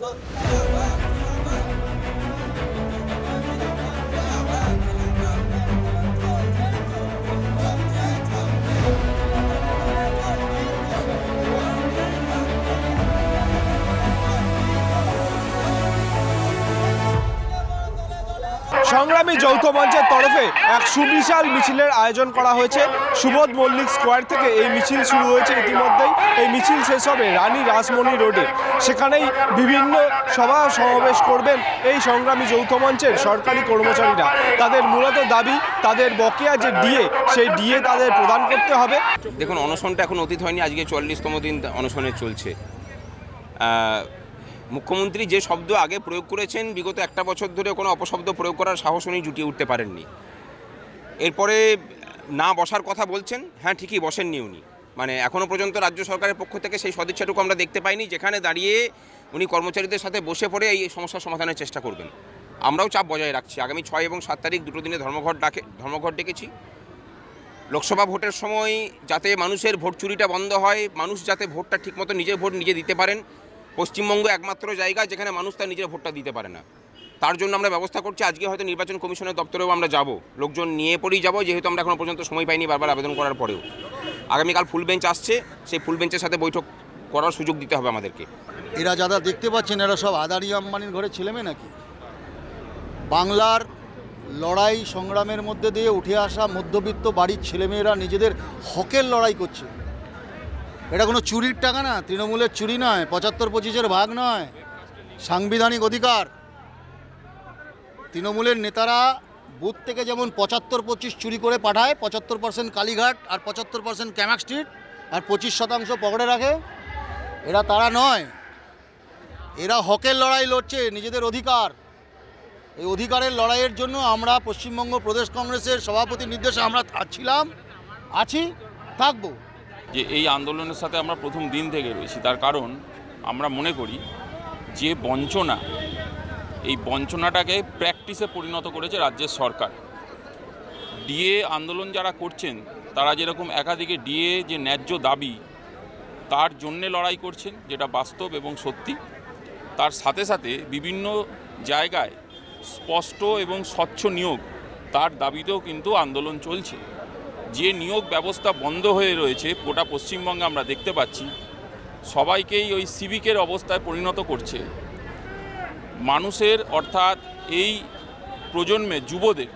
সংগ্রামী যৌথ মঞ্চের তরফে এক সুবিশাল মিছিলের আয়োজন করা হয়েছে। সুবোধ মল্লিক স্কোয়ার থেকে এই মিছিল শুরু হয়েছে। ইতিমধ্যেই এই মিছিল শেষ হবে রানী রাসমণি রোডে। সেখানেই বিভিন্ন সভা সমাবেশ করবেন এই সংগ্রামী যৌথ মঞ্চের সরকারি কর্মচারীরা। তাদের মূলত দাবি, তাদের বকেয়া যে ডিএ, সেই ডিএ তাদের প্রদান করতে হবে। দেখুন, অনশনটা এখন অতীত হয়নি, আজকে ৪০তম দিন অনশনে চলছে। মুখ্যমন্ত্রী যে শব্দ আগে প্রয়োগ করেছেন, বিগত একটা বছর ধরে কোনো অপশব্দ প্রয়োগ করার সাহস উনি জুটিয়ে উঠতে পারেননি। এরপরে না বসার কথা বলছেন, হ্যাঁ ঠিকই বসেননি উনি। মানে এখনও পর্যন্ত রাজ্য সরকারের পক্ষ থেকে সেই সদিচ্ছাটুকু আমরা দেখতে পাইনি, যেখানে দাঁড়িয়ে উনি কর্মচারীদের সাথে বসে পড়ে এই সমস্যার সমাধানের চেষ্টা করবেন। আমরাও চাপ বজায় রাখছি। আগামী ৬ এবং ৭ তারিখ দুটো দিনে ধর্মঘট ডেকেছি। লোকসভা ভোটের সময় যাতে মানুষের ভোট চুরিটা বন্ধ হয়, মানুষ যাতে ভোটটা ঠিকমতো নিজের ভোট নিজে দিতে পারেন। পশ্চিমবঙ্গ একমাত্র জায়গা যেখানে মানুষ তার নিজের ভোটটা দিতে পারে না, তার জন্য আমরা ব্যবস্থা করছি। আজকে হয়তো নির্বাচন কমিশনের দপ্তরেও আমরা যাব, লোকজন নিয়ে পড়েই যাব, যেহেতু আমরা এখনও পর্যন্ত সময় পাইনি বারবার আবেদন করার পরেও। আগামীকাল ফুল বেঞ্চ আসছে, সেই ফুল বেঞ্চের সাথে বৈঠক করার সুযোগ দিতে হবে আমাদেরকে। এরা যারা দেখতে পাচ্ছেন, এরা সব আদানি আম্বানির ঘরে ছেলেমেয়ে নাকি? বাংলার লড়াই সংগ্রামের মধ্যে দিয়ে উঠে আসা মধ্যবিত্ত বাড়ির ছেলেমেয়েরা নিজেদের হকের লড়াই করছে। এটা কোনো চুরির টাকা না, তৃণমূলের চুরি নয়, ৭৫-২৫-এর ভাগ নয়, সাংবিধানিক অধিকার। তৃণমূলের নেতারা বুথ থেকে যেমন ৭৫-২৫ চুরি করে পাঠায়, ৭৫% কালীঘাট আর ৭৫% ক্যামাক স্ট্রিট আর ২৫% পকেটে রাখে, এরা তারা নয়। এরা হকের লড়াই লড়ছে, নিজেদের অধিকার। এই অধিকারের লড়াইয়ের জন্য আমরা পশ্চিমবঙ্গ প্রদেশ কংগ্রেসের সভাপতির নির্দেশে আমরা আছি, থাকবো। যে এই আন্দোলনের সাথে আমরা প্রথম দিন থেকে রয়েছি, তার কারণ আমরা মনে করি যে বঞ্চনা, এই বঞ্চনাটাকে প্র্যাকটিসে পরিণত করেছে রাজ্যের সরকার। ডিএ আন্দোলন যারা করছেন, তারা যেরকম একাধিকে ডিএ যে ন্যায্য দাবি, তার জন্যে লড়াই করছেন, যেটা বাস্তব এবং সত্যি। তার সাথে সাথে বিভিন্ন জায়গায় স্পষ্ট এবং স্বচ্ছ নিয়োগ, তার দাবিতেও কিন্তু আন্দোলন চলছে। যে নিয়োগ ব্যবস্থা বন্ধ হয়ে রয়েছে গোটা পশ্চিমবঙ্গে আমরা দেখতে পাচ্ছি, সবাইকেই ওই সিভিকের অবস্থায় পরিণত করছে। মানুষের অর্থাৎ এই প্রজন্মে যুবদের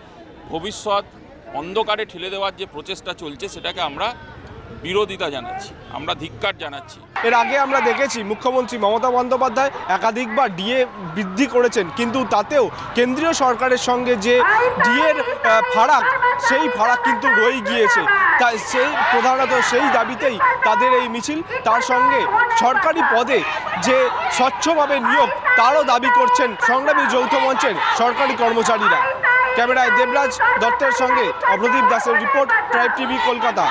ভবিষ্যৎ অন্ধকারে ঠেলে দেওয়ার যে প্রচেষ্টা চলছে, সেটাকে আমরা বিরোধিতা জানাচ্ছি, আমরা ধিক্কার জানাচ্ছি। এর আগে আমরা দেখেছি মুখ্যমন্ত্রী মমতা বন্দ্যোপাধ্যায় একাধিকবার ডিএ বৃদ্ধি করেছেন, কিন্তু তাতেও কেন্দ্রীয় সরকারের সঙ্গে যে ডিএর ফারাক, সেই ফারাক কিন্তু রয়ে গিয়েছে। তাই প্রধানত সেই দাবিতেই তাদের এই মিছিল। তার সঙ্গে সরকারি পদে যে স্বচ্ছভাবে নিয়োগ, তারও দাবি করছেন সংগ্রামী যৌথ মঞ্চের সরকারি কর্মচারীরা। ক্যামেরায় দেবরাজ দত্তের সঙ্গে অভ্রদীপ দাসের রিপোর্ট, ট্রাইব টিভি, কলকাতা।